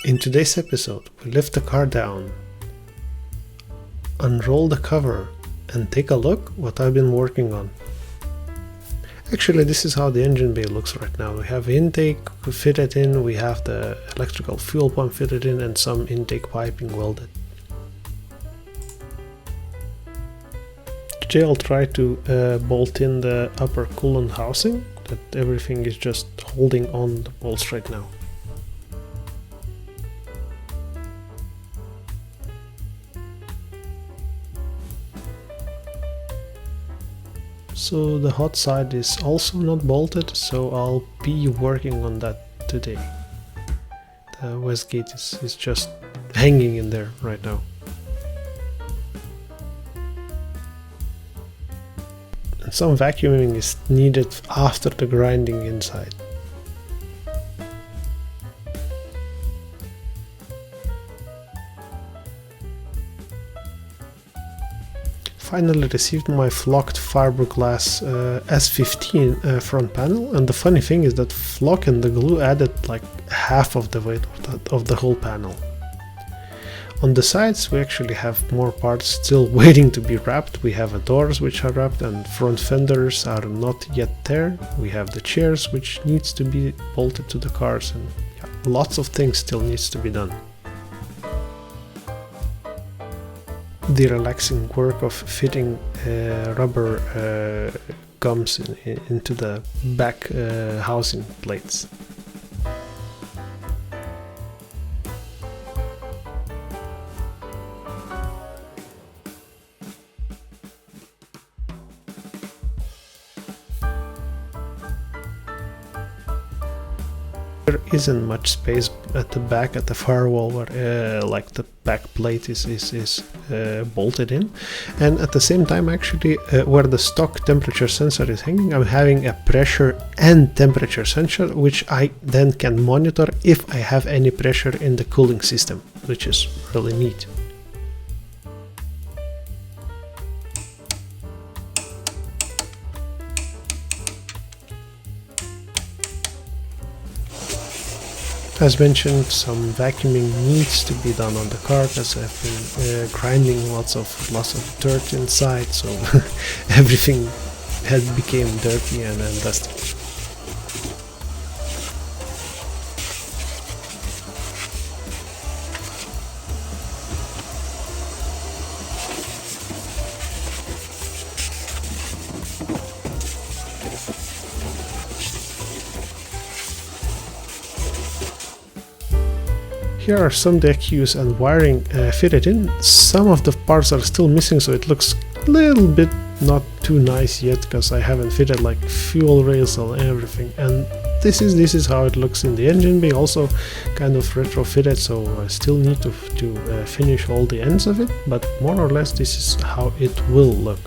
In today's episode, we lift the car down, unroll the cover, and take a look what I've been working on. Actually, this is how the engine bay looks right now. We have intake fitted in, we have the electrical fuel pump fitted in, and some intake piping welded. Today I'll try to bolt in the upper coolant housing, that everything is just holding on the bolts right now. So the hot side is also not bolted, so I'll be working on that today. The west gate is just hanging in there right now. And some vacuuming is needed after the grinding inside. Finally received my flocked fiberglass S13 front panel, and the funny thing is that flock and the glue added like half of the weight of the whole panel. On the sides we actually have more parts still waiting to be wrapped. We have doors which are wrapped and front fenders are not yet there. We have the chairs which needs to be bolted to the cars, and yeah, lots of things still needs to be done. The relaxing work of fitting rubber gums into the back housing plates. There isn't much space at the back at the firewall where like the back plate is bolted in, and at the same time actually where the stock temperature sensor is hanging, I'm having a pressure and temperature sensor which I then can monitor if I have any pressure in the cooling system, which is really neat. As mentioned, some vacuuming needs to be done on the car because I've been grinding lots of dirt inside, so everything had became dirty and dusty. Here are some DECUs and wiring fitted in. Some of the parts are still missing, so it looks a little bit not too nice yet because I haven't fitted like fuel rails and everything. And this is how it looks in the engine bay, also kind of retrofitted, so I still need to finish all the ends of it, but more or less this is how it will look.